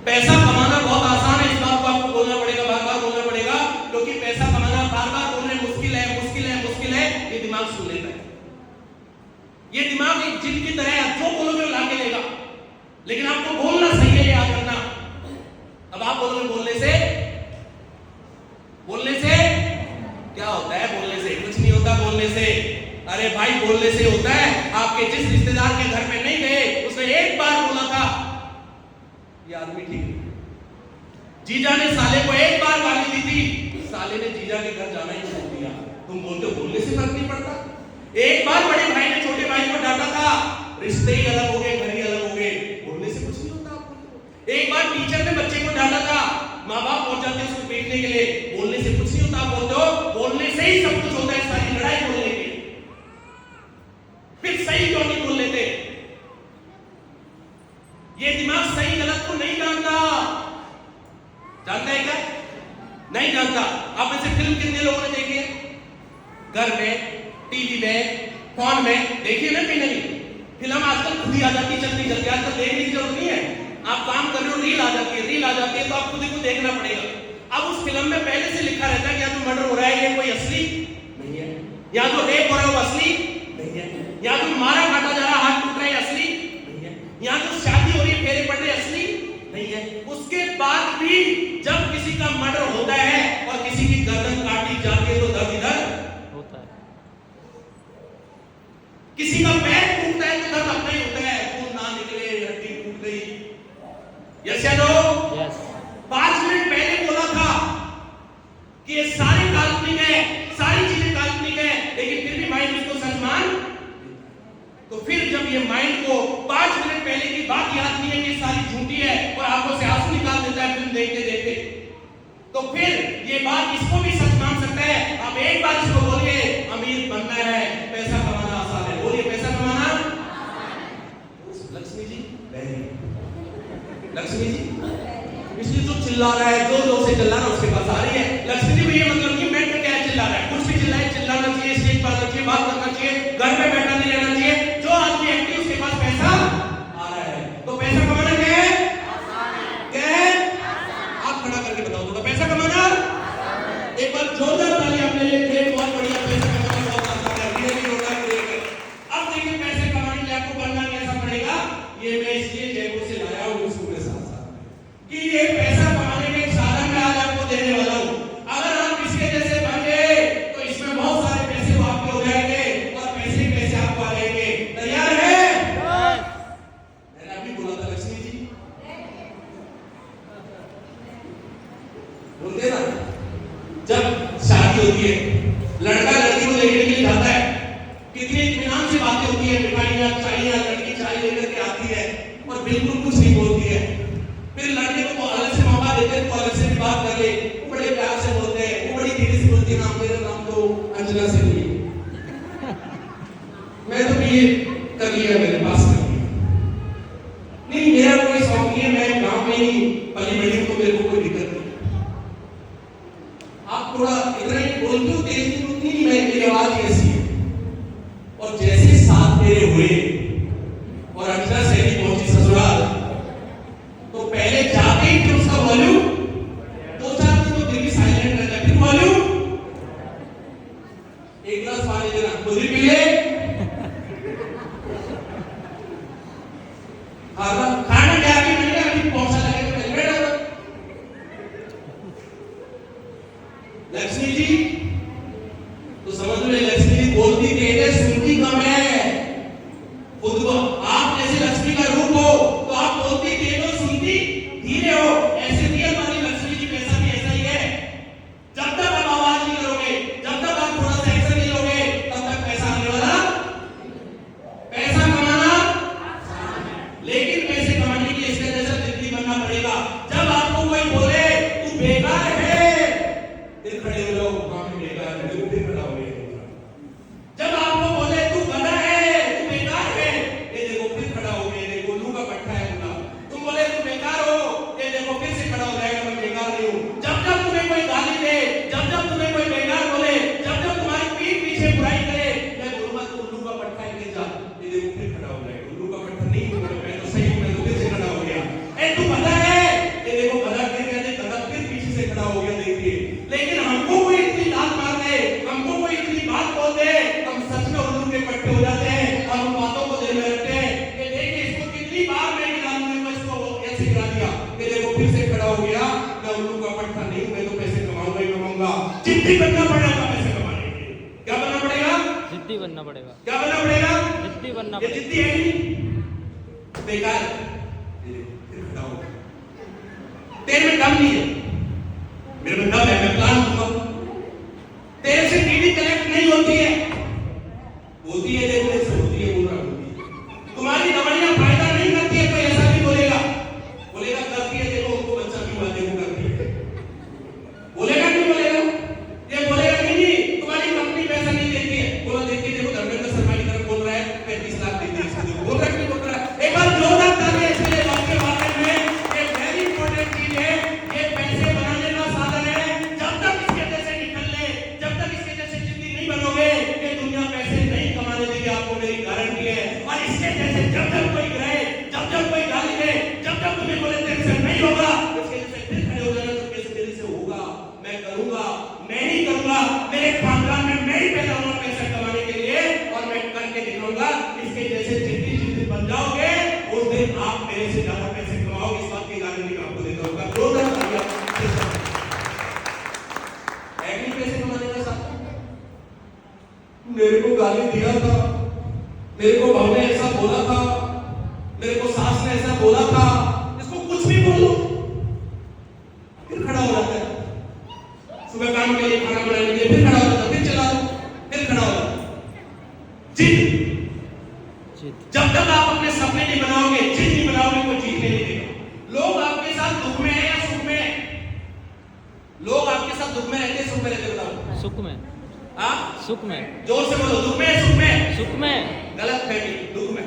पैसा कमाना बहुत आसान है, इस बात को आपको बोलना पड़ेगा, बार बार बोलना पड़ेगा, क्योंकि पैसा कमाना बार बार बोलने मुश्किल है, मुश्किल है, मुश्किल है, ये दिमाग सुन लेता है। ये दिमाग एक जिन की तरह है, जो बोलोगे वो लाके लेगा, लेकिन आपको बोलना सही है, याद रखना। अब आप बोलोगे बोलने से क्या होता है? बोलने से कुछ नहीं होता। बोलने से, अरे भाई बोलने से होता है, आपके जिस रिश्तेदार के घर में नहीं गए, उसने एक बार बोला था, ये आदमी ठीक है। जीजा ने साले को एक बार गाली दी थी, साले ने जीजा के घर जाना ही छोड़ दिया। तुम बोलते हो बोलने से फर्क नहीं पड़ता। एक बार बड़े भाई ने छोटे भाई को डांटा था, रिश्ते ही अलग हो गए, घर ही अलग हो गए, बोलने से कुछ नहीं होता। एक बार टीचर ने बच्चे को डांटा था, माँ बाप पहुंच जाते हैं उसको पेटने के लिए, बोलने से कुछ नहीं होता। आप बोलते हो बोलने से ही सब कुछ होता है, सारी लड़ाई बोलने की। फिर सही क्यों नहीं बोल लेते? ये दिमाग सही गलत को नहीं जानता। जानता है क्या? नहीं जानता। आप ऐसे फिल्म कितने लोगों ने देखी है? घर में, टीवी में, फोन में देखिए ना। कहीं नहीं फिल्म आजकल खुद ही आ जाती है, जल्दी जल्दी। आजकल देखने की जरूरत नहीं है, आप काम कर रहे हो, रील आ जाती है, रील आ जाती है, तो आप खुद ही को देखना पड़ेगा। अब उस फिल्म में पहले से लिखा रहता है कि या तो मर्डर हो रहा है, ये कोई असली नहीं है, या तो रेप हो रहा है वो असली नहीं है, या तो मारा काटा जा रहा, हाथ टूट रहा है असली नहीं है, या तो शादी हो रही है, फेरे पड़ रहे असली नहीं है। उसके बाद भी जब किसी का मर्डर होता है और किसी की गर्दन काटी जाती है तो दर्द इधर होता है, किसी का पैर टूटता है तो दर्द अपना ही होता है, खून ना निकले, हड्डी टूट गई। यस या नो? यस। 5 मिनट पहले बोला था कि ये सारी काल्पनिक है, सारी चीजें काल्पनिक है, लेकिन फिर भी माइंड इसको सच मान। तो फिर जब ये माइंड को 5 मिनट पहले की बात याद नहीं है कि सारी झूठी है और आंखों से आंसू निकाल देता है फिल्म देखते देखते, तो फिर ये बात इसको भी सच मान सकता है। आप एक बार इसको बोलिए अमीर बनना है, पैसा कमाना आसान है, बोलिए पैसा कमाना। लक्ष्मी जी, लक्ष्मी जी इसलिए जो चिल्ला रहा है, जो से चिल्ला रहा है उसके पास आ रही है। लक्ष्मी जी भी ये मतलब कि मैटर क्या है, चिल्ला रहा है, कुछ भी चिल्लाए, चिल्लाना चाहिए, स्टेज पर आना चाहिए, बात करना चाहिए, घर पे बैठा नहीं रहना चाहिए। जो आदमी एक्टिव उसके पास पैसा आ रहा है, तो पैसा कमाना क्या है? क्या है? आप खड़ा करके बताओ तो पैसा कमाना। एक बार जोरदार ताली अपने लिए दे, बहुत बढ़िया। पैसा कमाना बहुत आसान है, धीरे धीरे होगा, धीरे। अब देखिए पैसे कमाने के लिए आपको करना कैसा पड़ेगा। ये मैं इसलिए जयपुर से लाया हूं उसके साथ साथ कि ये पैसा कमाने के साधन मैं आज आपको देने वाला हूं। अगर आप इसके जैसे बन गए तो इसमें बहुत सारे पैसे वो आपके हो जाएंगे और पैसे पैसे आपको आ जाएंगे। तैयार है? मैंने अभी बोला था लक्ष्मी जी, बोलते ना, जब शादी होती है लड़का लड़की को देखने के लिए जाता है, कितनी इत्मीनान से बातें होती है, मिठाइयां चाइयां, लड़की चाय लेकर के आती है और बिल्कुल कुछ नहीं बोलती है। फिर लड़के को अलग से मौका देते हैं, तो अलग से भी बात कर ले, वो बड़े प्यार से बोलते हैं, वो बड़ी धीरे से बोलती है, नाम मेरा नाम तो अंजना से नहीं है, मैं तो बीए कर लिया, मेरे पास कर लिया, नहीं मेरा कोई शौक नहीं है, मैं गांव में ही पली बड़ी हूं, मेरे को कोई दिक्कत नहीं। आप थोड़ा इतना ही बोलते हो, तेज उतनी ही मेरी आवाज ऐसी है। और जैसे साथ मेरे हुए और अंजना सैनी पहुंची ससुराल, तो पहले जाते ही फिर उसका वॉल्यूम 2-4 दिन तो दिल की साइलेंट रहता है, फिर वॉल्यूम एक गिलास पानी देना, खुद ही पी ले, खाना क्या भी मिलेगा, अभी पहुंचा लगेगा तो हेलमेट होगा। लक्ष्मी जी तो समझ में, लक्ष्मी जी बोलती तेज है, सुनती कम है। खुद को आप जैसे लक्ष्मी का रूप हो तो आप बोलती तेज हो, सुनती धीरे हो। ऐसे रियल वाली लक्ष्मी जी पैसा भी ऐसा ही है। जब तक आप आवाज नहीं करोगे, जब तक आप थोड़ा सा एक्शन नहीं लोगे, तब तक पैसा आने वाला। पैसा कमाना लेकिन पैसे कमाने के लिए इसके जैसा जिंदगी बनना पड़ेगा। जब आपको कोई बोले तू बेकार है, फिर खड़े हो जाओ, हाँ मैं बेकार है, फिर खड़ा हो गए। जब आपको बोले तू गधा है, तू बेकार है, ये देखो फिर खड़ा हो गए, देखो लू का पट्टा है उनका। तुम बोले तू बेकार हो, ये देखो फिर से खड़ा हो जाएगा, मैं बेकार नहीं हूं। जब जब तुम्हें कोई गाली दे, जब जब तुम्हें कोई बेकार बोले, जब जब तुम्हारी पीठ पीछे बुराई करे, मैं बोलूंगा तू उल्लू का पट्टा है, ले जा, ये देखो फिर खड़ा हो जाएगा। उल्लू का पट्टा नहीं हूं मैं तो सही हूं, मैं तो फिर से खड़ा हो गया। ए तू गधा है, कैसे गिरा दिया, कि देखो फिर से खड़ा हो गया, मैं उल्लू का पट्टा नहीं, मैं तो पैसे कमाऊंगा ही कमाऊंगा। जिद्दी बनना पड़ेगा पैसे कमाने के लिए। क्या बनना पड़ेगा? जिद्दी बनना पड़ेगा। क्या बनना पड़ेगा? जिद्दी बनना पड़ेगा। ये जिद्दी है नहीं, बेकार फिर खड़ा हो गया। तेरे में दम नहीं है, मेरे में दम है, मैं प्लान दूंगा। तेरे से टीवी कनेक्ट नहीं होती है, होती है, देखने से होती है, बोल रहा होती है। तुम्हारी दवाइयां फायदा नहीं करती है, कोई ऐसा भी बोलेगा, बोलेगा करती है, देखो उनको बच्चा क्यों हुआ, देखो करती है, बोलेगा नहीं बोलेगा? ये बोलेगा नहीं, तुम्हारी कंपनी पैसा नहीं देती है, बोला देखिए देखो धर्मेंद्र शर्मा की तरफ बोल रहा है 35 लाख देती है इसको, बोल रहा है नहीं बोल रहा है? एक बार जोरदार तालियां इसके लिए आपके बारे में। ये वेरी इंपॉर्टेंट चीज है, ये पैसे बनाने का साधन है। जब तक इसके जैसे निकल ले, जब तक इसके जैसे जिंदगी नहीं बनोगे, ये दुनिया पैसे नहीं कमाने देगी, आपको मेरी गारंटी है। और इसके जैसे जब जब कोई गिराए, जब जब कोई गाली दे, जब जब तुम्हें बोले तेरे से नहीं होगा, इसके जैसे फिर खड़े हो जाना, तो कैसे तेरे से होगा, मैं करूंगा, मैं ही करूंगा, मेरे खानदान में मैं ही पैदा हुआ पैसा कमाने के लिए, और मैं करके दिखाऊंगा। इसके जैसे जिद्दी जिद्दी बन जाओगे, उस दिन आप मेरे से ज्यादा पैसे कमाओगे, इस बात की गारंटी मैं आपको देता हूँ। पैसे कमाने का साथ मेरे को गाली दिया था, मेरे को भाव ने ऐसा बोला था, मेरे को सास ने ऐसा बोला था, इसको कुछ भी बोलो फिर खड़ा हो जाता है। सुबह काम के लिए खाना बनाने के लिए फिर खड़ा हो जाता है, फिर चला दो, फिर खड़ा हो जाता है। जिद, जब तक आप अपने सपने नहीं बनाओगे, जिद नहीं बनाओगे, कोई जीतने नहीं देगा। लोग आपके साथ दुख में है या सुख में है? लोग आपके साथ दुख में रहते हैं, सुख में रहते? बताओ। सुख में। हाँ, सुख में। जोर से बोलो, दुख में, सुख में? सुख में। गलत फहमी, दुख में।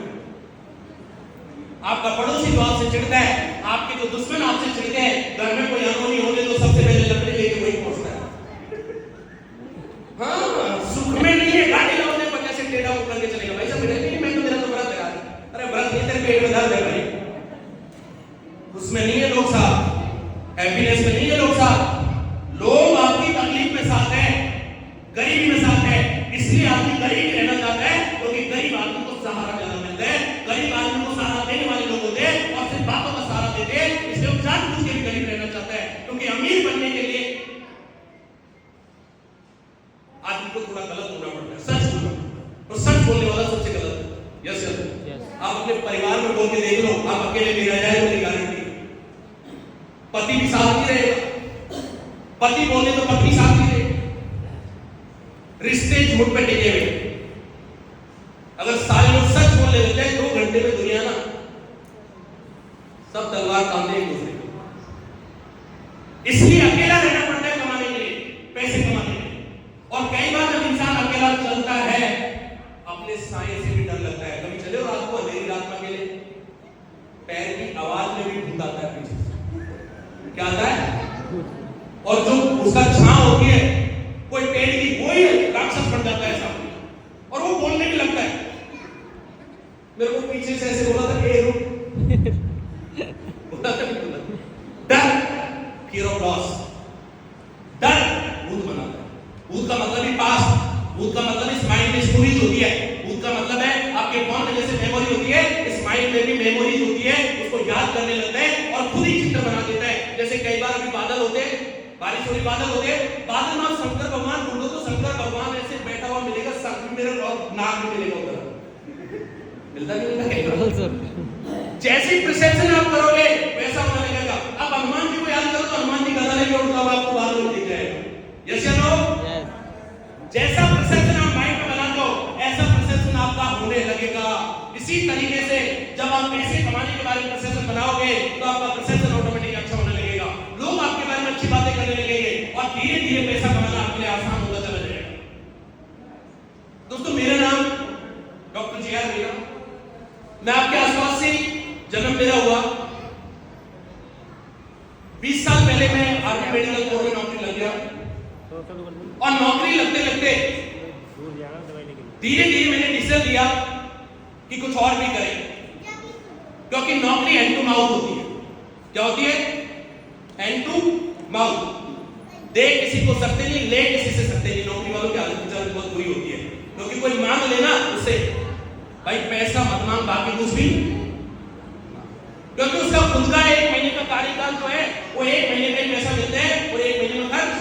आपका पड़ोसी जो आपसे चिढ़ता है, आपके जो दुश्मन आपसे चिढ़ते हैं, घर में कोई अनहोनी होने तो सबसे पहले लकड़ी लेके वही पहुंचता है। हाँ, सुख में नहीं है, गाड़ी लाने पर कैसे टेढ़ा मुंह करके चलेगा, भाई साहब नहीं, मैं तो मेरा तो व्रत है। अरे व्रत नहीं, तेरे पेट में दर्द है भाई, उसमें नहीं है लोग साहब, हैप्पीनेस में नहीं है लोग साहब। लोग आपकी तकलीफ में साथ हैं, गरीबी में साथ है, इसलिए आदमी गरीब रहना चाहता है, क्योंकि गरीब आदमी को सहारा ज्यादा मिलता है। गरीब आदमी को सहारा देने वाले लोग होते हैं और सिर्फ बातों का सहारा देते हैं, इसलिए वो जानबूझ के भी गरीब रहना चाहता है, क्योंकि अमीर बनने के लिए आदमी को थोड़ा गलत होना पड़ता है, सच बोलना, और सच बोलने वाला सबसे गलत है। यस सर, आप अपने परिवार में बोल के देख लो, आप अकेले भी रह जाए, मेरी गारंटी। पति भी साथ नहीं रहेगा, पति बोले तो पत्नी साथ नहीं रहेगी, रिश्ते झूठ पे टिके हुए। अगर सारे लोग सच बोलने लग जाए 2 घंटे में दुनिया ना सब तलवार तानने एक दूसरे को। इसलिए अकेला रहना पड़ता है कमाने के लिए, पैसे कमाने के लिए। और कई बार जब इंसान अकेला चलता है, अपने साए से भी डर लगता है। कभी चले हो रात को, अंधेरी रात में अकेले, पैर की आवाज में भी भूत आता है पीछे से। क्या आता है? और जो उसका छां होती है कोई पेड़ की, वही राक्षस बन जाता है सामने, और वो बोलने भी लगता है। मेरे को पीछे से ऐसे बोला था कि रुक, बोला था नहीं, बोला डर, फियर ऑफ लॉस, डर भूत बनाता है। भूत का मतलब ही पास्ट, भूत का मतलब इस माइंड में स्टोरीज होती है, भूत का मतलब है आपके कौन में जैसे मेमोरी होती है, इस माइंड में भी मेमोरीज होती है, उसको याद करने लगता है और खुद ही चित्र बना देता है। जैसे कई बार अभी बादल होते हैं, बारिश हो रही, बादल होते हैं, बादल में शंकर भगवान ढूंढो तो शंकर भगवान ऐसे बैठा हुआ मिलेगा, सर भी मिलेगा और नाक भी मिलेगा, उधर मिलता नहीं मिलता। जैसी परसेप्शन आप करोगे वैसा होने लगेगा। अब हनुमान जी को याद करो तो हनुमान जी गदा लेके उड़ता हुआ आपको बादल दिख जाएगा। यस या नो? जैसा परसेप्शन आप माइंड में बना दो, ऐसा परसेप्शन आपका होने लगेगा। इसी तरीके से जब आप पैसे कमाने के बारे में परसेप्शन बनाओगे तो आपका परसेप्शन ऑटोमेटिक अच्छा होने लगेगा, लोग आपके बारे में अच्छी बातें करने लगेंगे और धीरे धीरे पैसा कमाना आपके लिए आसान होता चला जाएगा। दोस्तों, मेरा नाम डॉक्टर जे.आर. मीना, मैं आपके आसपास से जन्म मेरा हुआ। 20 साल पहले मैं आर्मी मेडिकल कोर में नौकरी लग गया और नौकरी लगते लगते धीरे धीरे मैंने डिसीजन लिया कि कुछ और भी करें, क्योंकि नौकरी हैंड टू माउथ होती है। क्या होती है? Hand to mouth. दे किसी को सकते नहीं, ले किसी से सकते नहीं। नौकरी वालों की हालत बहुत बुरी होती है, क्योंकि कोई मांग लेना उससे, भाई पैसा मत मांग, बाकी कुछ भी, क्योंकि उसका खुद का 1 महीने का कार्यकाल जो है वो 1 महीने का ही पैसा मिलता है और 1 महीने में खर्च।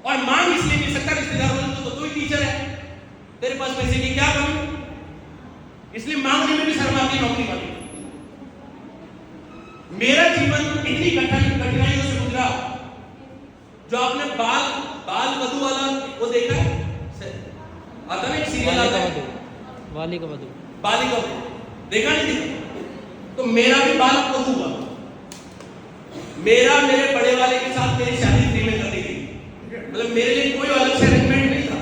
और मांग इसलिए नहीं सकता, रिश्तेदार बोले तो तू ही टीचर है, तेरे पास पैसे की क्या कमी, इसलिए मांगने में भी शर्म आती नौकरी वाली। मेरा जीवन इतनी कठिनाइयों से गुजरा। जो आपने बाल वधू वाला वो देखा है, आता ना एक सीरियल आता है बालिका वधू देखा नहीं देखा? तो मेरा भी बाल वधू हुआ। मेरे बड़े वाले के साथ मेरी शादी फ्री में कर दी गई, मतलब मेरे लिए कोई अलग से अरेंजमेंट नहीं था।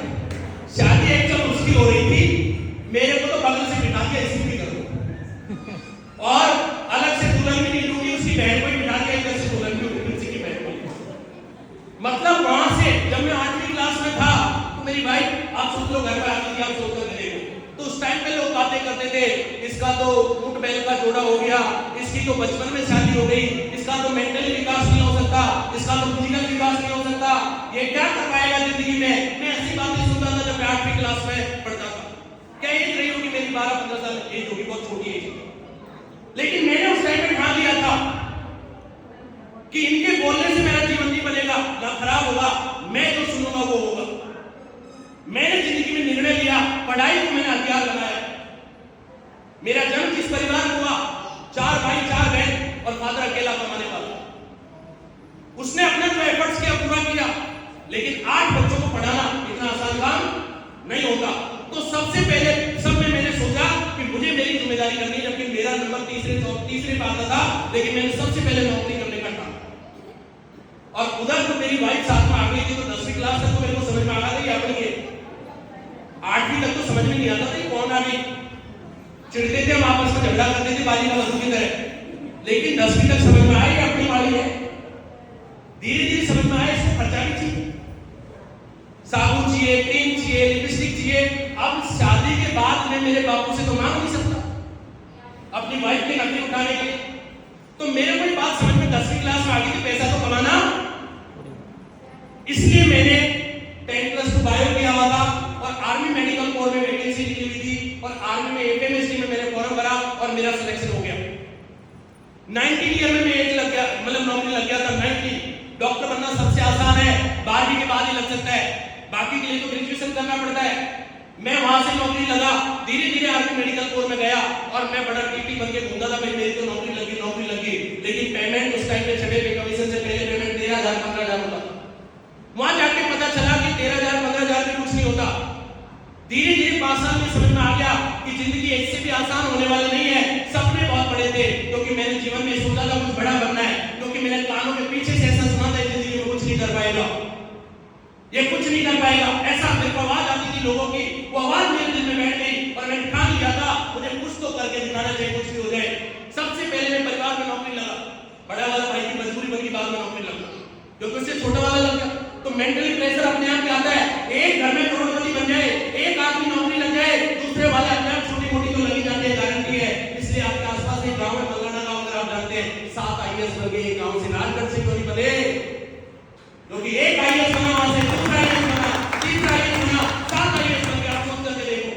शादी एक जब उसकी हो रही थी, मेरे को तो बगल से बिठा के ऐसी भी करो और अलग से दुल्हन भी नहीं लूंगी, उसकी बहन को ही बिठा के इधर से दुल्हन भी होगी, उसी की बहन को। मतलब वहां से जब मैं 8वीं क्लास में था तो मेरी भाई आप सोच लो घर पर आती थी, आप सोच कर देखो तो उस टाइम पे लोग बातें करते थे, इसका तो ऊंट बैल का जोड़ा हो गया, इसकी तो बचपन में शादी हो गई, इसका तो मेंटली विकास नहीं हो सकता, इसका तो फिजिकल विकास नहीं हो सकता, ये क्या कर पाएगा जिंदगी में। मैं ऐसी बातें सुनता था जब मैं 8वीं क्लास में पढ़ता था। क्या एज रही होगी मेरी 12-15 साल एज होगी, बहुत छोटी एज। लेकिन मैंने उस टाइम पे ठान लिया था कि इनके बोलने से मेरा जीवन नहीं बनेगा, ना खराब होगा, मैं जो सुनूंगा वो होगा। मैंने जिंदगी में निर्णय लिया, पढ़ाई को मैंने हथियार बनाया। मेरा जन्म जिस परिवार में हुआ, 4 भाई 4 बहन और फादर अकेला कमाने वाला, उसने अपना जो एफर्ट्स किया पूरा किया। लेकिन 8 बच्चों को पढ़ाना इतना आसान काम नहीं होता। तो सबसे पहले सब में मैंने सोचा कि मुझे मेरी जिम्मेदारी करनी है, जबकि मेरा नंबर तीसरे पे आता था, लेकिन मैंने सबसे पहले नौकरी करने का था। और उधर तो मेरी वाइफ साथ में आ गई थी, तो 10वीं क्लास तक तो मेरे को समझ में आ गई अपनी है, 8वीं तक तो समझ में नहीं आता था कौन आ गई। चिढ़ते थे हम आपस में, झगड़ा करते थे बाजी का वजू की तरह, लेकिन 10वीं तक समझ में आई अपनी वाली है। धीरे धीरे समझ में आया इसको खर्चा भी चाहिए, साबुन चाहिए, क्रीम चाहिए, लिपस्टिक चाहिए। अब शादी के बाद मैं मेरे बापू से तो मांग नहीं सकता अपनी वाइफ के नकली उठाने के लिए। तो मेरे को बात समझ में 10वीं क्लास में आ गई थी, पैसा तो कमाना, इसलिए मैंने 10+2 बायो किया हुआ था और आर्मी मेडिकल कोर में वैकेंसी निकली हुई थी और आर्मी में एफएमएसडी में मैंने फॉर्म भरा और मेरा सिलेक्शन हो गया। 19 ईयर में मैं एज लग गया, मतलब नौकरी लग गया था 19। डॉक्टर बनना सबसे आसान है, 12वीं के बाद ही लग सकता है, बाकी के लिए तो ग्रेजुएशन करना पड़ता है। मैं वहां से नौकरी लगा, धीरे धीरे आर्मी मेडिकल कोर में गया और मैं बड़ा टीटी बन के घूमता था, भाई मेरी तो नौकरी लगी। लेकिन पेमेंट उस टाइम पे छठे पे कमीशन से पहले पेमेंट 13,000-15,000 होता। वहां जाके पता चला कि 13,000-15,000 में कुछ नहीं होता। धीरे धीरे 5 साल में समझ में आ गया कि जिंदगी इससे भी आसान होने वाली नहीं है। सपने बहुत बड़े थे, क्योंकि मैंने जीवन में सोचा था कुछ बड़ा बनना है, क्योंकि मैंने कानों के पीछे से ऐसा सुना था जिंदगी में कुछ नहीं कर पाएगा, ये कुछ नहीं कर पाएगा। ऐसा मेरे को आवाज आती थी लोगों की, वो आवाज मेरे दिल में बैठ गई और मैंने ठान लिया था मुझे कुछ तो करके दिखाना चाहिए, कुछ भी हो जाए। सबसे पहले मैं परिवार में नौकरी लगा, बड़ा वाला भाई की मजबूरी बन गई, बाद में नौकरी लगा, क्योंकि उससे छोटा वाला लग गया तो मेंटली प्रेशर अपने आप आता है। एक घर में करोड़पति बन जाए, एक आदमी नौकरी लग जाए, दूसरे वाले अपने आप छोटी मोटी तो लगी जाती है, गारंटी है। इसलिए आपके आसपास एक गांव है, मल्लाना गांव, अगर आप जानते हैं, 7 आईएएस बन गए गांव से, राजगढ़ से क्यों नहीं बने, क्योंकि एक आईएएस बना, वहां से दूसरा आईएएस बना, तीसरा आईएएस बना, 7 आईएएस बन गए। आप सोच करके देखो,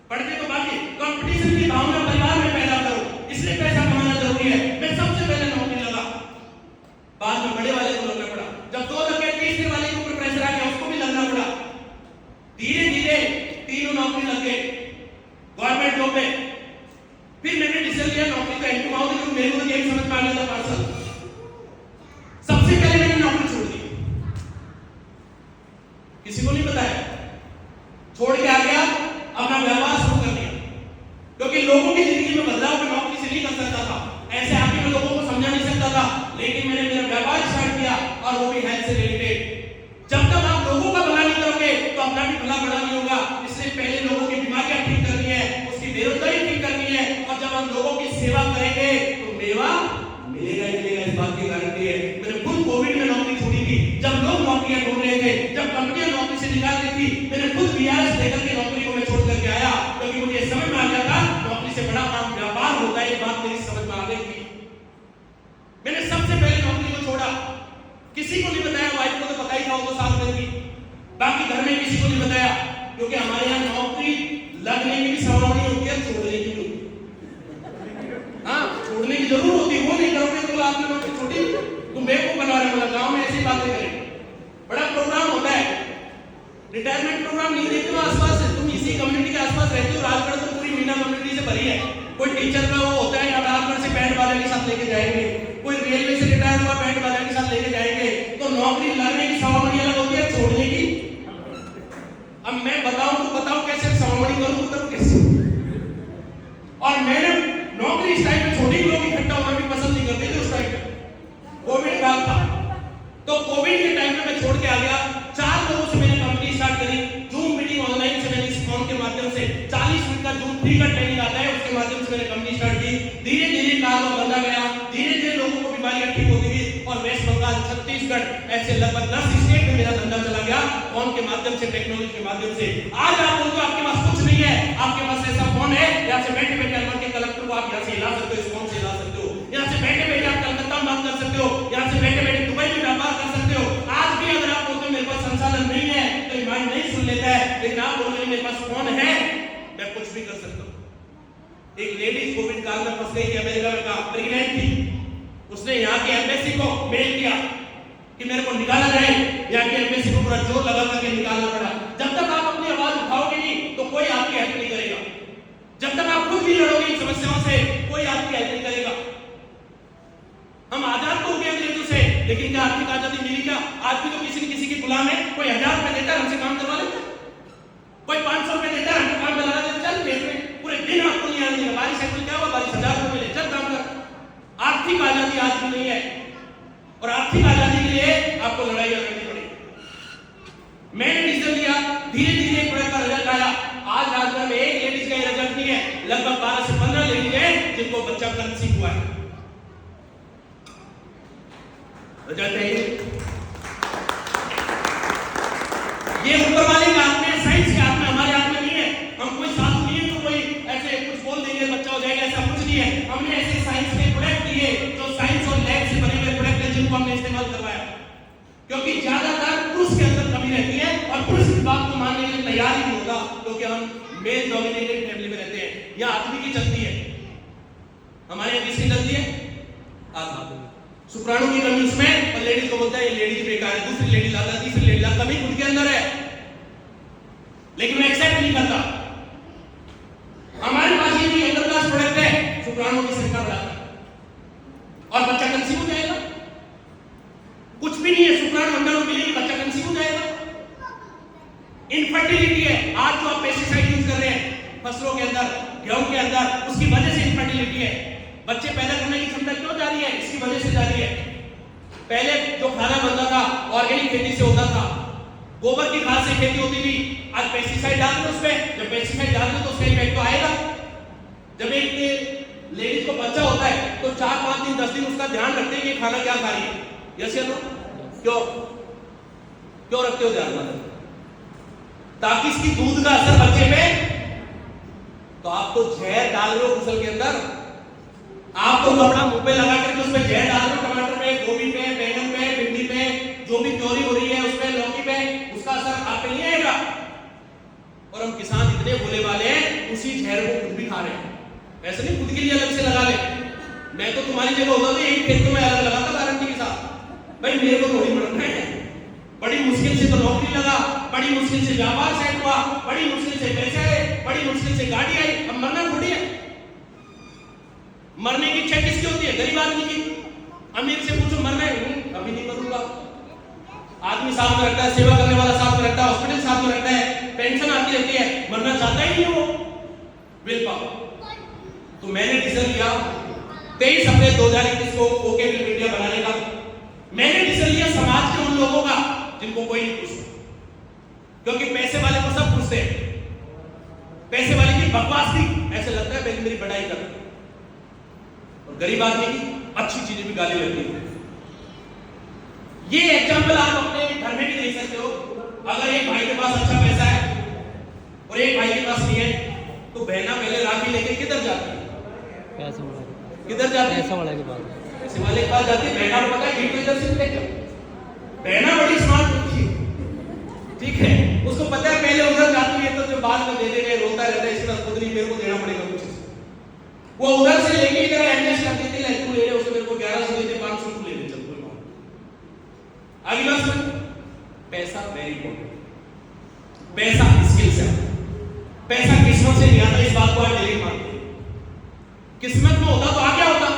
पढ़ते तो बाकी कंपटीशन की भावना परिवार में पैदा करो, इसलिए पैसा कमाना जरूरी है। मैं सबसे पहले नौकरी लगा, बाद में बड़े वाले को लगना पड़ा। जब 2 लग गए, तीसरे वाले के ऊपर प्रेशर आ गया, उसको भी लगना पड़ा। धीरे धीरे तीनों नौकरी लग गए गवर्नमेंट जॉब में। फिर मैंने डिसीजन लिया नौकरी का एंट्री मांगो, क्योंकि मेरे को यही समझ में आ गया था 5 साल। सबसे पहले मैंने नौकरी छोड़ दी, किसी को नहीं बताया, छोड़ के आ गया, अपना व्यापार शुरू कर दिया, क्योंकि लोगों की जिंदगी में बदलाव मैं नौकरी से नहीं कर सकता था, ऐसे आके मैं लोगों को समझा नहीं सकता था। लेकिन मैंने मेरा व्यापार स्टार्ट किया, और वो भी हेल्थ से रिलेटेड। जब तक आप लोगों का भला नहीं करोगे तो अपना भी भला बड़ा नहीं होगा। इसलिए पहले लोगों की बीमारियां ठीक करनी है, उसकी बेरोजगारी ठीक करनी है, और जब हम लोगों की सेवा करेंगे तो मेवा मिलेगा ही मिलेगा, इस बात की गारंटी है। मैंने खुद कोविड में नौकरी छोड़ी थी, जब लोग नौकरियां ढूंढ रहे थे, जब कंपनियां नौकरी से निकाल रही थी, मैंने खुद वीआरएस लेकर के नौकरी को मैं छोड़ करके आया, क्योंकि मुझे समझ में आ गया था नौकरी से बड़ा काम व्यापार होता है। ये बात मेरी समझ में आ गई थी। मैंने सबसे पहले नौकरी को छोड़ा, किसी को नहीं बताया, वाइफ को तो पता ही था, वो तो साथ में थी, बाकी घर में किसी को नहीं बताया, क्योंकि हमारे यहाँ नौकरी लगने की भी संभावना होती है, छोड़ने की भी। आपकी नौकरी छोटी, तुम बेवकूफ बना रहे हो। मतलब गांव में ऐसी बातें करें, बड़ा प्रोग्राम होता है, रिटायरमेंट प्रोग्राम नहीं देखते हो आसपास से, तुम इसी कम्युनिटी के आसपास रहते हो। राजगढ़ तो पूरी मीना कम्युनिटी से भरी है। कोई टीचर का वो होता है यहाँ राजगढ़ से बैंड बाजा के साथ लेके जाएंगे, कोई रेलवे से रिटायर हुआ बैंड बाजा के साथ लेके जाएंगे। तो नौकरी लगने की सवामणी अलग होती है, छोड़ने की। अब मैं बताऊं तो बताऊं कैसे सवामणी करूं, करूं कैसे? और मैंने नौकरी इस टाइम पे छोटी, लोग इकट्ठा होना भी पसंद नहीं करते थे उस टाइम पे, कोविड काल था। तो कोविड के टाइम पे मैं छोड़ के आ गया। 4 लोगों से मैंने कंपनी स्टार्ट करी, जूम मीटिंग ऑनलाइन से मैंने इस फोन के माध्यम से 40 मिनट का जूम फ्री का ट्रेनिंग आता है, उसके माध्यम से मैंने कंपनी स्टार्ट की। धीरे धीरे कारोबार बढ़ता गया, धीरे धीरे लोगों को बीमारियां ठीक होती गई और वेस्ट बंगाल, छत्तीसगढ़, ऐसे लगभग 10 स्टेट में मेरा धंधा चला गया फोन के माध्यम से, टेक्नोलॉजी के माध्यम से। आज आप बोलते हो आपके पास कुछ नहीं है, आपके पास ऐसा फोन है, यहाँ से बैठे बैठे अलवर के कलेक्टर को आप यहाँ से हिला सकते हो, इस फोन से हिला सकते हो। यहाँ से बैठे बैठे आप कलकत्ता में बात कर सकते हो, यहाँ से बैठे बैठे दुबई में व्यापार कर सकते हो। आज भी अगर आप बोलते हो मेरे पास संसाधन नहीं है तो ईमान नहीं सुन लेता है, लेकिन आप बोलोगे मेरे पास फोन है, मैं कुछ भी कर सकता हूं। एक लेडीज कोविड काल में फंस गई थी, अमेरिका में काम, प्रेग्नेंट थी। उसने यहाँ के एम्बेसी को मेल किया कि मेरे को निकाला जाए। यहाँ के एम्बेसी को पूरा जोर लगा करके निकालना पड़ा। जब तक आप अपनी आवाज उठाओगे नहीं तो कोई आपकी हेल्प नहीं करेगा। जब तक आप खुद भी लड़ोगे इन समस्याओं से, कोई आपकी हेल्प नहीं करेगा। हम आजाद तो हो गए अंग्रेजों से, लेकिन क्या आर्थिक आजादी मिली? क्या आज भी तो किसी न किसी की गुलाम है। कोई 1000 रुपए देता है, हमसे काम करवा लेता है। कोई 500 रुपए देता है, हमको काम करवा लेता है। चल खेत में पूरे दिन आपको नहीं आने देगा, बारिश है क्या हुआ, बारिश 1000 रुपए ले, चल काम कर। आर्थिक आजादी आज भी नहीं है, और आर्थिक आजादी के लिए आपको लड़ाई लड़नी पड़ेगी। मैंने डिसीजन लिया, धीरे धीरे एक प्रोडक्ट का रिजल्ट आया। आज राजगढ़ में एक लेडीज का रिजल्ट नहीं है, लगभग 12 से 15 लेडीज है जिनको बच्चा कंसीव हुआ है। रिजल्ट है ये ऊपर वाले के हाथ में, साइंस के हाथ में, हमारे हाथ में नहीं है। हम कोई साधु नहीं है तो कोई ऐसे कुछ बोल देंगे बच्चा हो जाएगा, ऐसा कुछ नहीं है। हमने ऐसे साइंस के प्रोडक्ट दिए जो साइंस और लैब से बने हुए प्रोडक्ट हैं, जिनको हमने इस्तेमाल करवाया। क्योंकि ज्यादातर पुरुष के अंदर कमी रहती है और पुरुष इस बात को मानने के लिए तैयार ही नहीं होता, क्योंकि हम मेल डोमिनेटेड फैमिली में रहते हैं। यहाँ आदमी की चलती है, हमारे यहाँ किसकी चलती है? आदमी। शुक्राणु की कमी उसमें, और लेडीज को बोलता है ये लेडीज बेकार है, दूसरी लेडीज आता है, तीसरी लेडीज आता है। कमी खुद के अंदर है, लेकिन मैं एक्सेप्ट नहीं करता। हमारे पास ये भी अंडर क्लास प्रोडक्ट है, शुक्राणु की संख्या बढ़ाता है और बच्चा कंसीव हो जाएगा। कुछ भी नहीं है, शुक्राणु अंडर में मिलेगी, बच्चा कंसीव हो जाएगा। इनफर्टिलिटी है, आज जो आप पेस्टिसाइड यूज कर रहे हैं फसलों के अंदर, गेहूं के अंदर, उसकी वजह से इनफर्टिलिटी है। बच्चे पैदा करने की क्षमता क्यों जा रही है? इसकी वजह से जा रही है। पहले जो खाना बनता था ऑर्गेनिक खेती से होता था, गोबर की खाद से खेती होती थी। आज पेस्टिसाइड डाल दो उसमें, जब पेस्टिसाइड डाल दो तो उसका इफेक्ट तो आएगा। जब एक लेडीज को बच्चा होता है तो 4, 5 दिन, 10 दिन उसका ध्यान रखते हैं कि खाना क्या खा रही है। यस या नो? क्यों रखते हो ध्यान? ताकि इसकी दूध का असर बच्चे पे। तो आप तो जहर डाल रहे हो फसल के अंदर, आप तो कपड़ा मुंह पे लगा करके उसमें जहर डाल रहे हो। टमाटर पे, गोभी पे, बैंगन पे, भिंडी पे, जो भी प्योरी हो रही है उसमें, लौकी पे, उसका असर आप पे नहीं आएगा। और हम किसान इतने भोले वाले हैं, उसी जहर को खुद भी खा रहे हैं। ऐसे नहीं खुद के लिए अलग से लगा ले। मैं तो तुम्हारी जगह होता तो यही खेत में अलग लगाता गारंटी के साथ। भाई मेरे को थोड़ी मरना है, बड़ी मुश्किल से तो नौकरी लगा, बड़ी मुश्किल से व्यापार सेट हुआ, बड़ी मुश्किल से पैसे आए, बड़ी मुश्किल से गाड़ी आई। अब मरना थोड़ी है। मरने की इच्छा किसकी होती है? गरीब आदमी की। अमीर से पूछो मरना है, अभी नहीं मरूंगा। आदमी साथ में रखता है, सेवा करने वाला साथ में रखता है, हॉस्पिटल साथ में रखता है, पेंशन आती रहती है, मरना चाहता ही नहीं वो। Will power. तो मैंने डिसीजन लिया 23 अप्रैल 2021 को ओके विल इंडिया बनाने का। मैंने डिसीजन लिया समाज के उन लोगों का जिनको कोई नहीं पूछता, क्योंकि पैसे वाले को सब पूछते हैं। पैसे वाले की बकवास थी, ऐसे लगता है मेरी बड़ाई कर, और गरीब आदमी की अच्छी चीजें भी गाली लगती है। ये एग्जांपल आप अपने घर में भी देख सकते हो। अगर एक भाई के पास अच्छा पैसा है और एक भाई के पास नहीं है, तो बहना पहले राखी लेके किधर जाती है? पैसे वाले किधर जाती है? पैसे वाले के पास। पैसे वाले के पास जाती है। बहना को पता है गिफ्ट इधर से लेके, बहना बड़ी स्मार्ट होती है, ठीक है। उसको पता है पहले उधर जाती है तो जो बाद में दे देंगे, रोता रहता है, इसका खुद नहीं, मेरे को देना पड़ेगा कुछ। वो उधर से लेके इधर एडजस्ट कर देते हैं, तू ले ले, उसको मेरे को 1100 देते, काम सुन तू लेने चल, कोई बात। आगे बात सुन, पैसा वेरी इंपॉर्टेंट। पैसा स्किल से, पैसा किस्मत से नहीं आता, इस बात को आप डेली मानते हैं। किस्मत में होता तो आ क्या होता,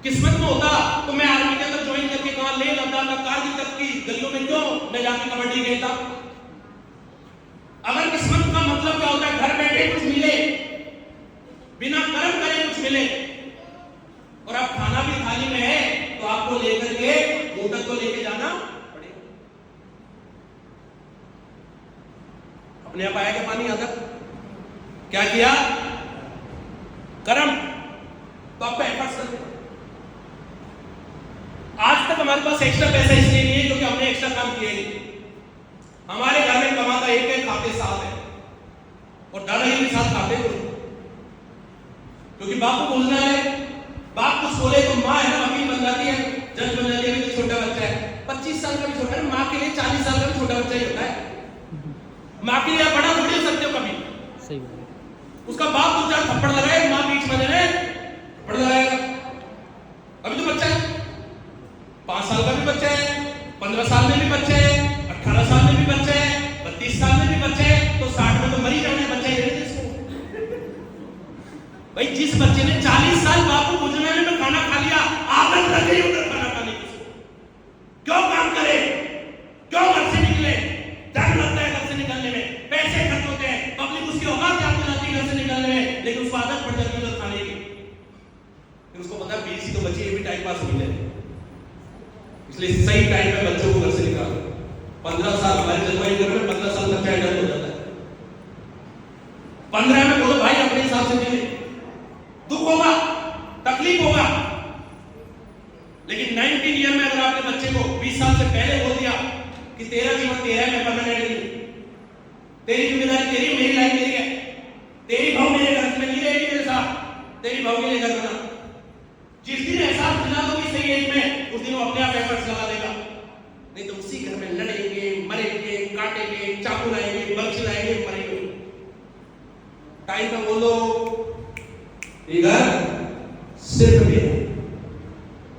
किस्मत में होता तो मैं आर्मी के अंदर ज्वाइन करके कहां ले लद्दाख तक, कारगिल तक की गलियों में क्यों मैं जाके कबड्डी खेलता। अगर किस्मत का मतलब क्या होता है, घर बैठे कुछ मिले, बिना कर्म करे कुछ मिले, और अब खाना भी थाली में है तो आपको लेकर के मुंह तक तो लेके जाना पड़ेगा। अपने आप आया क्या पानी आदत, क्या किया कर्म, तो आपको एफर्ट्स करना। आज तक हमारे पास एक्स्ट्रा पैसा इसलिए नहीं है क्योंकि हमने एक्स्ट्रा काम किए नहीं। हमारे घर में कमाता एक है, खाते साथ है, और दादाजी के साथ खाते हो, क्योंकि बाप को बोलना है। बाप कुछ बोले तो माँ है ना वकील बन जाती है, जज बन जाती है। तो छोटा बच्चा है 25 साल का भी छोटा है, माँ के लिए 40 साल का भी छोटा बच्चा ही होता है। माँ के लिए आप बड़ा थोड़ी हो सकते हो कभी, सही बात। उसका बाप 2-4 थप्पड़ लगाए, माँ बीच में थप्पड़ लगाएगा। अभी तो बच्चा है, 5 साल का भी बच्चा है, 15 साल में भी बच्चा है, 18 साल में भी बच्चा है, 32 साल में भी बच्चा है, तो 60 में तो मरी जाने बच्चा ही रहने इसको। भाई जिस बच्चे ने 40 साल बापू गुजरने में खाना खा लिया, आदत लग गई उधर खाना खाने की, क्यों काम करे, क्यों घर से निकले, डर लगता है घर से निकलने में, पैसे खर्च होते हैं, पब्लिक उसकी औकात याद दिलाती है घर से निकलने में, लेकिन उसको आदत पड़ जाती है उधर खाने की। फिर उसको पता है 20 तो बच्चे ये भी टाइम पास हो मिले, इसलिए सही टाइम पे बच्चों को घर से निकालो। 15 साल हमारे जलवायु घर में 15 साल बच्चा एडल्ट हो जाता है। 15 में बोलो भाई अपने हिसाब से जीने, दुख होगा, तकलीफ होगा, लेकिन 19 ईयर में अगर आपने बच्चे को 20 साल से पहले बोल दिया कि तेरा जीवन तेरा है, मैं परमानेंट नहीं, तेरी जिम्मेदारी तेरी, मेरी लाइफ मेरी है, तेरी भाव मेरे घर में नहीं रहेगी मेरे साथ, तेरी भाव के लिए घर बना। जिस दिन एहसास दिला दो कि सही एज में, उस दिन वो अपने आप एफर्ट्स लगा देगा। नहीं तो उसी घर में लड़ेंगे, मरेंगे, काटेंगे, चाकू लाएंगे, बर्छी लाएंगे, मरेंगे। टाइम पे बोलो ये घर सिर्फ मेरा,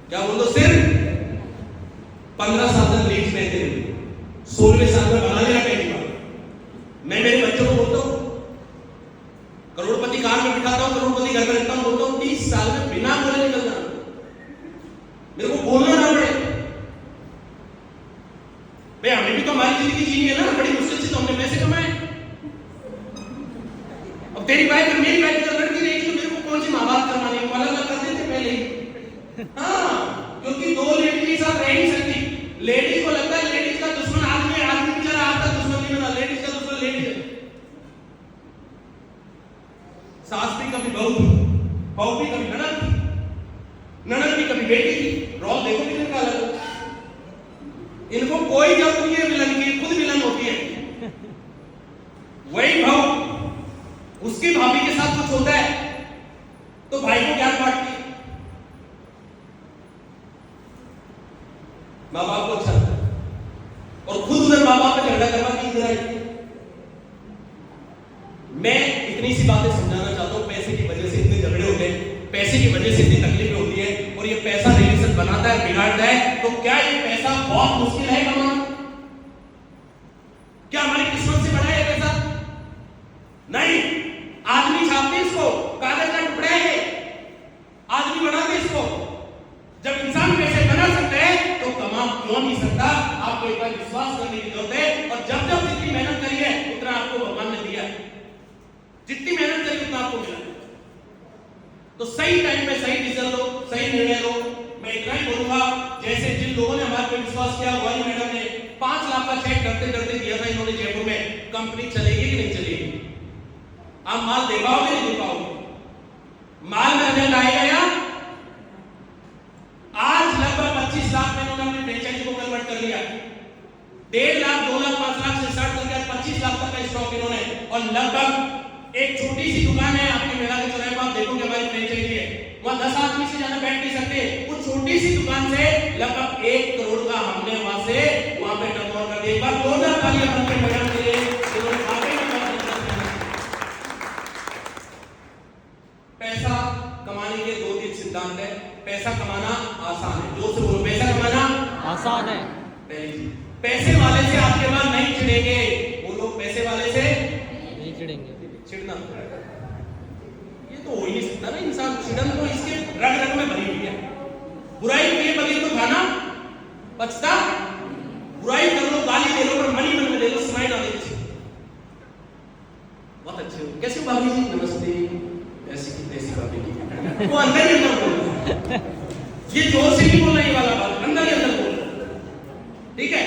क्या बोल दो, सिर्फ 15 साल तक लीज में थे, 16वें साल में बना लिया पहली बार। मैं मेरे बच्चों को बोलता हूं, करोड़पति कार में बिठाता हूं, करोड़पति घर में रहता हूं, बोलता हूं 30 साल में बिना बोले निकल जाना, मेरे को बोलना ना पड़े। भाई हमें भी तो हमारी जिंदगी जीनी है ना, बड़ी मुश्किल से तो हमने पैसे कमाए। अब तेरी बाइक और मेरी बाइक अगर लड़की रहेगी तो मेरे को कौन सी माँ बाप करवानी है, अलग अलग कर देते पहले ही। हाँ, क्योंकि 2 लेडीज के साथ रह नहीं सकती। लेडीज को लगता है लेडीज का दुश्मन आदमी है, आदमी बेचारा आज तक दुश्मन नहीं बना, लेडीज का दुश्मन लेडीज है। सास भी कभी बहू थी, बहू भी कभी ननद थी, ननद भी कभी बेटी थी। रोल देखो कितने का अलग। इनको कोई जरूरत नहीं है विलन की, खुद विलन होती है। वही भाव उसकी भाभी के साथ कुछ होता है तो भाई को ज्ञान बांटती है, माँ बाप को अच्छा लगता है, और खुद उधर माँ बाप पे झगड़ा करवा की। मैं इतनी सी बातें समझाना चाहता हूं, पैसे की वजह से इतने झगड़े होते हैं, पैसे की वजह से इतनी तकलीफें होती है, और ये पैसा रिलेशन बनाता है, बिगाड़ता है। तो क्या ये पैसा बहुत मुश्किल है कमाना? क्या हमारी किस्मत से बड़ा है पैसा? नहीं। आदमी छापते इसको, कागज का टुकड़ा है, आदमी बनाते इसको। जब इंसान पैसे बना सकता है तो कमा क्यों नहीं सकता? आपको एक बार विश्वास करने की जरूरत है। और जब जब जितनी मेहनत करी है उतना आपको भगवान ने दिया है, जितनी मेहनत करी उतना आपको मिला। तो सही टाइम पे सही डिसीजन लो, सही निर्णय लो। मैं इतना ही बोलूंगा, जैसे जिन लोगों ने हमारे पे विश्वास किया, वाली मैडम ने 5 लाख का चेक डरते डरते दिया था इन्होंने जयपुर में। कंपनी चलेगी कि नहीं चलेगी? आप माल दे पाओगे नहीं दे पाओगे? माल में रिजल्ट आएगा या? आज लगभग 25 लाख में इन्होंने अपनी फ्रेंचाइजी को कन्वर्ट कर लिया। 1.5 लाख, 2 लाख, 5 लाख से स्टार्ट करके 25 लाख तक का स्टॉक इन्होंने। और लगभग एक छोटी सी दुकान है आपके मेला के चौराहे पर, आप देखोगे हमारी फ्रेंचाइजी है, वहां 10 आदमी से ज्यादा बैठ नहीं सकते। उस छोटी सी दुकान से लगभग 1 करोड़ का हमने वहां पे टर्नओवर कर दिया। एक बार जोरदार तालियां बनके मैडम के लिए, इन्होंने वाकई में पैसा कमाने के 2-3 सिद्धांत है। पैसा कमाना आसान है। जोर से बोलो, पैसा कमाना आसान है। पहली चीज, पैसे वाले से आपके बाद नहीं चिढ़ेंगे। बोलो, पैसे वाले से नहीं चिढ़ेंगे। चिढ़ना ये तो हो ही नहीं सकता ना। इंसान चिढ़न तो इसके रग रग में भरी हुई है। बुराई के बगैर तो खाना पचता। बुराई कर लो, गाली दे लो, पर मनी मन में दे लो, सुनाई ना दे। बहुत अच्छे हो। कैसे हो भाभी जी? नमस्ते। ऐसी की तैसी भाभी की। वो अंदर ही अंदर बोल रहा है। ये जोर से नहीं बोल रहा, ये वाला बात अंदर ही अंदर बोल रहा है। ठीक है।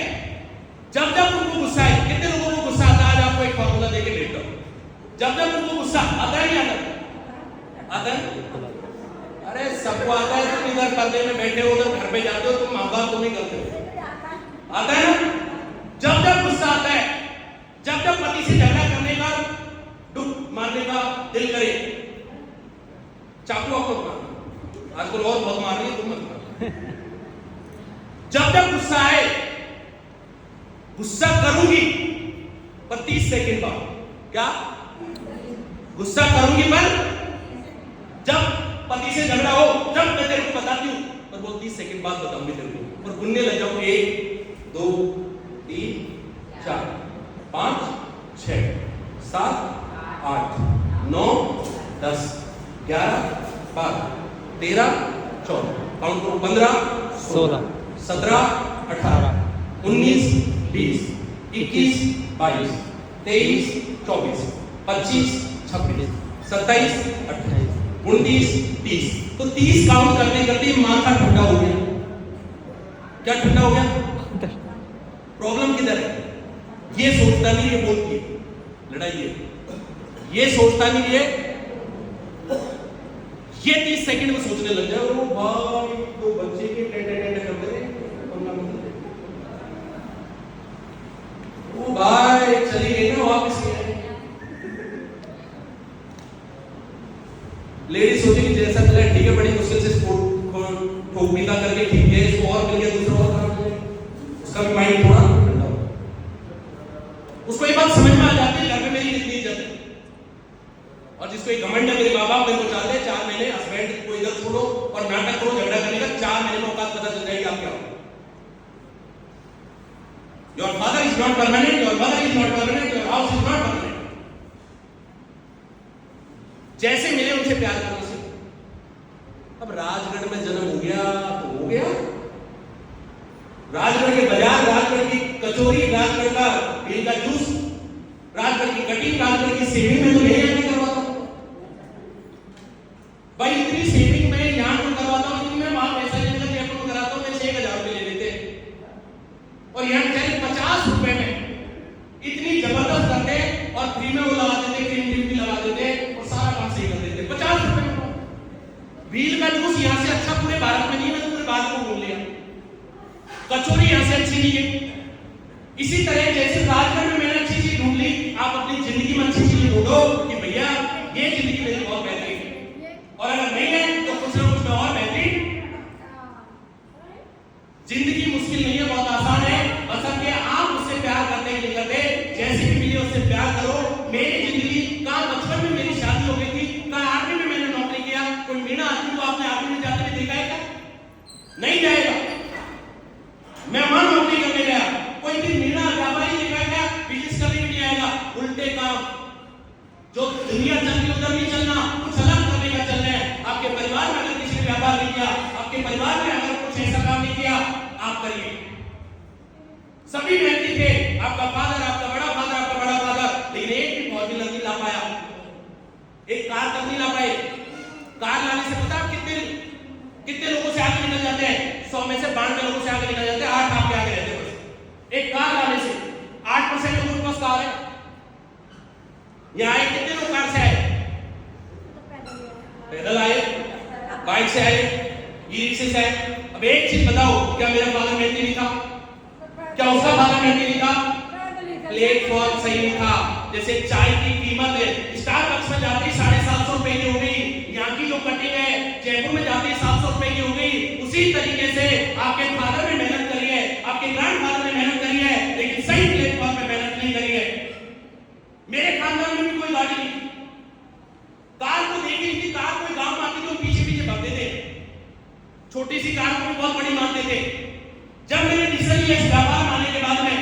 जब जब उनको गुस्सा है, कितने लोगों को गुस्सा आता है? आज आपको एक फॉर्मूला देके भेजता हूं। जब जब उनको गुस्सा आता है, आता है? अरे सबको आता है। तुम इधर पर्दे में बैठे हो, उधर घर पे जाते हो, तुम माँ बाप तुम ही करते हो। आता है ना? जब जब गुस्सा आता है, जब जब पति से झगड़ा करने का, डुब मारने का दिल करे, चाकू आपको मारना। आजकल और बहुत मार रही है, तुम मत मारो। जब जब गुस्सा आए, गुस्सा करूंगी पर 30 सेकंड बाद। क्या? गुस्सा करूंगी पर जब पति से झगड़ा हो, जब मैं तेरे को बताती हूं, पर वो 30 सेकंड बाद बताऊंगी तेरे को। और गिनने लग जाऊं, 1 2 3 4 5 6 7 8 9 10 11 12 13 14, काउंट करो, 15 16 17 18 19 20 21 22 23 24 25 26 27 28 29 30। तो 30 काउंट करते करते माथा ठंडा हो गया। क्या ठंडा हो गया? प्रॉब्लम किधर है? ये सोचता नहीं ये बोलती है लड़ाई है। ये सोचता नहीं ये 30 सेकंड में सोचने लग जाए। ओ भाई, तो बच्चे के टेंटे करते रहे। ओ भाई, चली गई ना वापस। लेडी सोचेगी जैसा चला ठीक है, बड़ी मुश्किल से ठोक पीता करके ठीक है, इसको और मिल गया, दूसरा और खराब हो गया। उसका भी माइंड थोड़ा ठंडा हो। उसको ये बात समझ में आ जाती है, घर में मेरी कितनी इज्जत है। और जिसको एक घमंड है, मेरे माँ बाप मेरे को चाहते हैं 4 महीने हस्बैंड को इधर छोड़ो और नाटक करो झगड़ा करने का, 4 महीने में औकात पता चल जाएगी आप क्या हो। Your father is not permanent, your mother is not permanent, your house is not permanent. जैसे मिले उनसे प्यार करने से। अब राजगढ़ में जन्म हो गया तो हो गया। राजगढ़ के बाजार, राजगढ़ की कचौरी, राजगढ़ का बेल का जूस, राजगढ़ की कटिंग, राजगढ़ की सेविंग में तो यही नहीं करवाता हूं भाई। इतनी सेविंग में यहां तो करवाता हूं, इतनी मैं वहां पैसा लेकर जयपुर में कराता हूं। मैं 6000 रुपए ले लेते और यहां बेचारे 50 रुपए में इतनी जबरदस्त करते और फ्री में वो लगा देते, क्रीम भी लगा देते और सारा काम सही कर देते 50 रुपए में। व्हील का जूस यहां से अच्छा पूरे भारत में नहीं है, पूरे भारत को भूल लिया। कचौरी यहां से अच्छी नहीं है। इसी तरह जैसे राजगढ़ में मैंने अच्छी चीज ढूंढ ली, आप अपनी जिंदगी में अच्छी चीज ढूंढो कि भैया ये जिंदगी मेरी बहुत बेहतरीन है, और अगर नहीं है तो कुछ ना कुछ में और बेहतरीन। जिंदगी मुश्किल नहीं है, बहुत आसान है। बसंत आप उससे प्यार करते हैं नहीं करते, जैसे भी मिले उससे प्यार करो। मेरी जिंदगी का बचपन में मेरी शादी हो गई थी, कहा आर्मी में मैंने नौकरी किया। कोई मीणा आदमी को आपने आर्मी में जाते हुए देखा है क्या? नहीं जाएगा। मैं वहां नौकरी करने गया, कोई भी मीणा व्यापारी देखा है क्या? बिजनेस करने भी नहीं आएगा। उल्टे काम, जो दुनिया चल रही उधर नहीं चलना, कुछ अलग करने का चलना है। आपके परिवार में अगर किसी ने व्यापार नहीं किया, आपके परिवार में अगर कुछ ऐसा काम नहीं किया, आप करिए। सभी मेहनती थे, आपका फादर, आपका बड़ा फादर, आपका बड़ा फादर, लेकिन एक भी फॉर्मूला नहीं ला पाया, एक कार तक नहीं ला पाए। कार लाने से पता आप कितने लोगों से आगे निकल जाते हैं? 100 में से 92 लोगों से आगे निकल जाते हैं, 8 आपके आगे रहते हैं बस। एक कार लाने से 8% लोगों के पास कार है। यहाँ आए कितने लोग कार से आए? पैदल आए, बाइक से आए, ई रिक्शे से आए। अब एक चीज बताओ, क्या मेरा फादर मेहनती नहीं था? क्या उसका फादर मेहनती नहीं था? प्लेटफॉर्म सही नहीं था। जैसे चाय की कीमत है, स्टारबक्स में जाती 750 रुपए की हो गई, यहाँ की जो कटिंग है जयपुर में जाती 700 रुपए की हो गई। उसी तरीके से आपके फादर ने मेहनत करी है, आपके ग्रैंडफादर ने मेहनत करी है, लेकिन सही प्लेटफॉर्म पे मेहनत नहीं करी है। मेरे खानदान में भी कोई गाड़ी नहीं थी, कार को देखी नहीं थी। कार कोई गांव में आती तो पीछे पीछे भागते थे। छोटी सी कार को भी बहुत बड़ी मानते थे। जब मैंने डीजल व्यापार आने के बाद में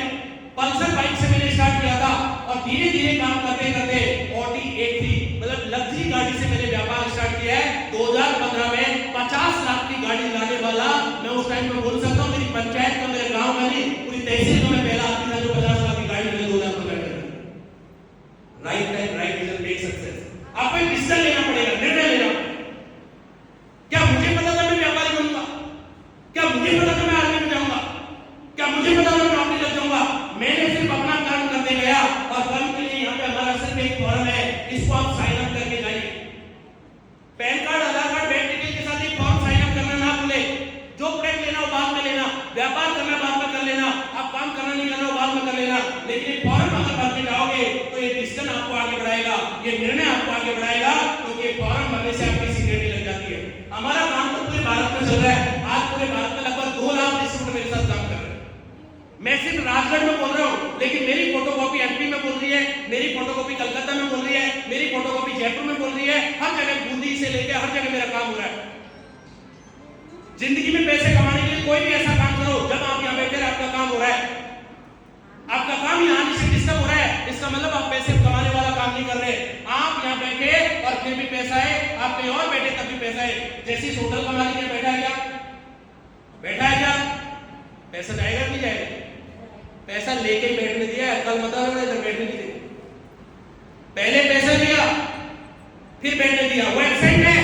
पल्सर बाइक से मैंने स्टार्ट किया था और धीरे धीरे काम करते करते ऑडी A3 मतलब लग्जरी गाड़ी से मैंने व्यापार स्टार्ट किया है। 2015 में 50 लाख की गाड़ी लाने वाला मैं उस टाइम में बोल सकता हूँ, मेरी पंचायत का, मेरे गांव का नहीं, पूरी तहसील में पहला आदमी था जो 50 लाख की गाड़ी मैंने 2015 में। Right time right decision make success. आपको एक डिसीजन लेना पड़ेगा, निर्णय लेना पड़ेगा। क्या मुझे पता था मैं व्यापारी बनूंगा? क्या मुझे पता था मैं आर्मी में जाऊंगा? क्या मुझे पता था मैं नौकरी लग जाऊंगा? मैंने सिर्फ अपना काम करते गया और काम के लिए यहाँ पे हमारा सिर्फ एक फॉर्म है, इसको आप साइन अप करके जाइए। पैन कार्ड, आधार कार्ड, बैंक डिटेल के साथ एक फॉर्म साइन अप करना ना भूले। जो प्रोडक्ट लेना हो बाद में लेना, व्यापार करना बाद में कर लेना, आप काम करना नहीं करना हो बाद में कर लेना, लेकिन एक फॉर्म अगर भर के जाओगे तो ये डिसीजन आपको आगे बढ़ाएगा, ये निर्णय आपको आगे बढ़ाएगा, क्योंकि फॉर्म भरने से आपकी सिक्योरिटी लग जाती है। हमारा काम तो पूरे भारत में चल रहा है। आज पूरे भारत में लगभग 2 लाख डिस्ट्रीब्यूटर मेरे साथ काम कर रहे हैं। मैं सिर्फ राजगढ़ में बोल रहा हूँ, लेकिन मेरी फोटोकॉपी एमपी में बोल रही है, मेरी फोटोकॉपी कलकत्ता में बोल रही है, मेरी फोटोकॉपी जयपुर में बोल रही है। हर जगह बूंदी से लेकर हर जगह मेरा काम हो रहा है। जिंदगी में पैसे कमाने के लिए कोई भी ऐसा काम करो, जब आप यहाँ बैठे आपका काम हो रहा है, आपका काम यहाँ से डिस्टर्ब हो रहा है, इसका मतलब आप पैसे कमाने वाला काम नहीं कर रहे। आप यहाँ बैठे और फिर भी पैसा है, आप कहीं और बैठे तब भी पैसा है। जैसे इस होटल का मालिक यहाँ बैठा है क्या? बैठा है क्या? पैसा जाएगा नहीं जाएगा? पैसा लेके ही बैठने दिया है, कल मत आना इधर बैठने नहीं दिया। पहले पैसा लिया फिर बैठने दिया, वो एब्सेंट है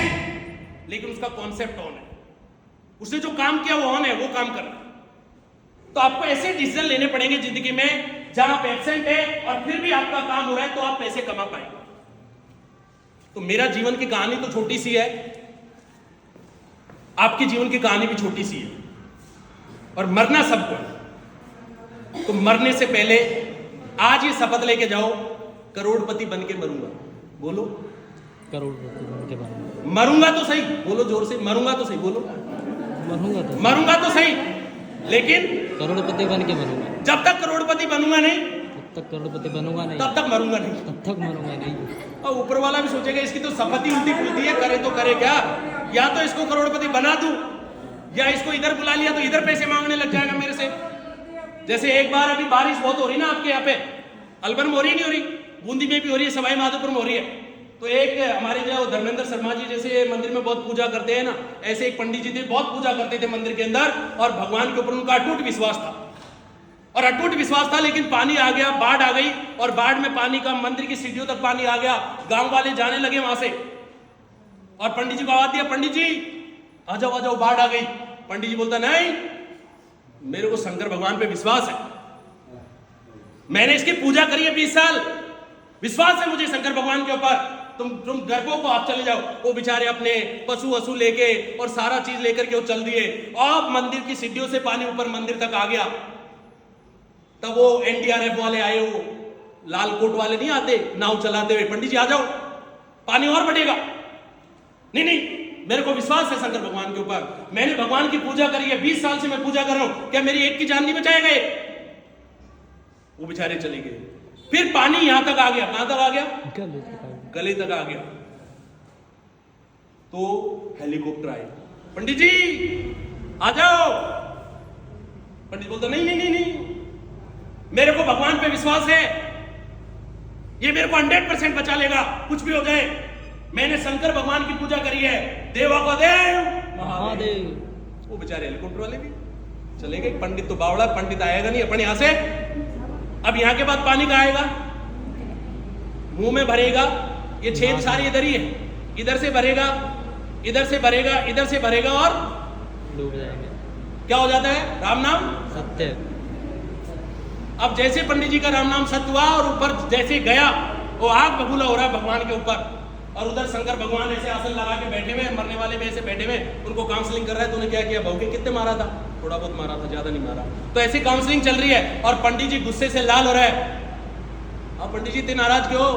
लेकिन उसका कॉन्सेप्ट ऑन है। उसने जो काम किया वो ऑन है, वो काम कर रहा है। तो आपको ऐसे डिसीजन लेने पड़ेंगे जिंदगी में जहां आप एब्सेंट है और फिर भी आपका काम हो रहा है, तो आप पैसे कमा पाएंगे। तो मेरा जीवन की कहानी तो छोटी सी है, आपकी जीवन की कहानी भी छोटी सी है और मरना सबको है। तो मरने से पहले आज ये शपथ लेके जाओ, करोड़पति बन के मरूंगा। बोलो करोड़पति बन के मरूंगा। मरूंगा तो सही, बोलो जोर से, मरूंगा तो सही, बोलो मरूंगा तो सही, लेकिन करोड़पति बन के मरूंगा। जब तक करोड़पति बनूंगा नहीं तब तक करोड़पति बनूंगा नहीं, तब तक मरूंगा नहीं, तब तक मरूंगा नहीं। और ऊपर वाला भी सोचेगा इसकी तो शपथ ही उल्टी खुलती है, करे तो करे क्या? या तो इसको करोड़पति बना दूं, या इसको इधर बुला लिया तो इधर पैसे मांगने लग जाएगा मेरे से। जैसे एक बार अभी बारिश बहुत हो रही ना आपके यहाँ पे, अलवर में हो रही नहीं हो रही, बूंदी में भी हो रही है, सवाई माधोपुर में हो रही है। तो एक हमारे जो धर्मेंद्र शर्मा जी जैसे मंदिर में बहुत पूजा करते हैं ना, ऐसे एक पंडित जी थे, बहुत पूजा करते थे मंदिर के अंदर, और भगवान के ऊपर उनका अटूट विश्वास था। और अटूट विश्वास था, लेकिन पानी आ गया, बाढ़ आ गई, और बाढ़ में पानी का मंदिर की सीढ़ियों तक पानी आ गया। गांव वाले जाने लगे वहां से और पंडित जी को आवाज दिया, पंडित जी आ जाओ, बाढ़ आ गई। पंडित जी बोलता, नहीं, मेरे को शंकर भगवान पे विश्वास है, मैंने इसकी पूजा करी है 20 साल, विश्वास है मुझे शंकर भगवान के ऊपर, तुम घर को आप चले जाओ। वो बेचारे अपने पशु वसु लेके और सारा चीज लेकर के वो चल दिए, और मंदिर की सीढ़ियों से पानी ऊपर मंदिर तक आ गया। तब वो एनडीआरएफ वाले आए, वो लाल कोट वाले नहीं आते नाव चलाते हुए, पंडित जी आ जाओ, पानी और बढ़ेगा। नहीं, मेरे को विश्वास है शंकर भगवान के ऊपर, मैंने भगवान की पूजा करी है, 20 साल से मैं पूजा कर रहा हूं, क्या मेरी एक की जान नहीं बचाए गए? वो बेचारे चले गए। फिर पानी यहां तक आ गया, कहां तक आ गया? गले तक आ गया। तो हेलीकॉप्टर आए, पंडित जी आ जाओ। पंडित बोलता, नहीं, मेरे को भगवान पे विश्वास है, ये मेरे को 100% बचा लेगा, कुछ भी हो जाए। मैंने शंकर भगवान की पूजा करी है, देवा को देव महादेव। वो बेचारे हेलीकॉप्टर वाले भी चले गए। पंडित तो बावड़ा, पंडित आएगा नहीं अपन यहां से। अब यहां के बाद पानी कहां आएगा? मुंह में भरेगा, ये छेद सारी इधर ही है, इधर से भरेगा, इधर से भरेगा, इधर से भरेगा और डूब जाएंगे। क्या हो जाता है? राम नाम सत्य। अब जैसे पंडित जी का राम नाम सत्य हुआ और ऊपर जैसे गया, वो आग बबूला हो रहा है भगवान के ऊपर, और उधर शंकर भगवान ऐसे आसन लगा के बैठे हुए, मरने वाले में ऐसे बैठे हुए, उनको काउंसलिंग कर रहा है। तूने क्या किया? भौके कितने मारा था? थोड़ा बहुत मारा था, ज्यादा नहीं मारा। तो ऐसी काउंसलिंग चल रही है और पंडित जी गुस्से से लाल हो रहा है। अब पंडित जी इतने नाराज क्यों?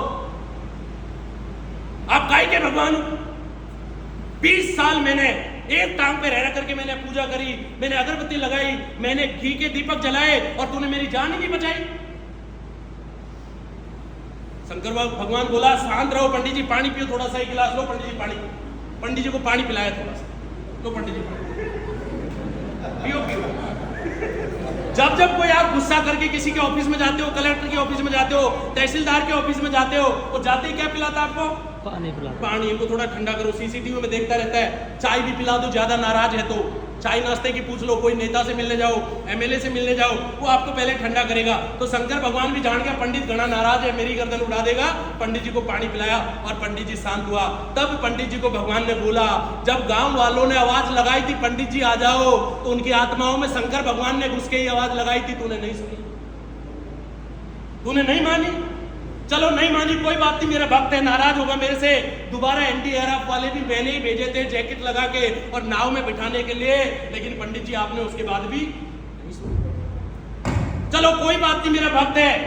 आप काय के भगवान? 20 साल मैंने एक टांग पे रह करके मैंने पूजा करी, मैंने अगरबत्ती लगाई, मैंने घी के दीपक जलाए, और तूने मेरी जान ही नहीं बचाई। शंकर भगवान बोला, शांत रहो पंडित जी, पानी पियो थोड़ा सा, एक गिलास लो। पंडित जी पानी, पंडित जी को पानी पिलाया थोड़ा सा, तो पंडित जी पियो पियो। जब जब कोई आप गुस्सा करके किसी के ऑफिस में जाते हो, कलेक्टर के ऑफिस में जाते हो, तहसीलदार के ऑफिस में जाते हो, वो जाते ही क्या पिलाता है आपको? पानी पिला। पानी। इनको थोड़ा ठंडा करो। सीसीटीवी में देखता रहता है। चाय भी पिला दो, ज्यादा नाराज है तो चाय नाश्ते की पूछ लो, कोई नेता से मिलने जाओ, एमएलए से मिलने जाओ, वो आपको पहले ठंडा करेगा। तो शंकर भगवान भी जान गया पंडित घना नाराज है, मेरी गर्दन उड़ा देगा। पंडित जी को पानी पिलाया और पंडित जी शांत हुआ। तब पंडित जी को भगवान ने बोला, जब गांव वालों ने आवाज लगाई थी पंडित जी आ जाओ, तो उनकी आत्माओं में शंकर भगवान ने घुस के ही आवाज लगाई थी, तूने नहीं सुनी, तूने नहीं मानी। चलो नहीं मानी, कोई बात नहीं, मेरा भक्त है, नाराज होगा मेरे से। दोबारा एनडीआरएफ वाले भी मैंने ही भेजे थे जैकेट लगा के और नाव में बिठाने के लिए, लेकिन पंडित जी आपने उसके बाद भी नहीं सुना। चलो कोई बात नहीं, मेरा भक्त है।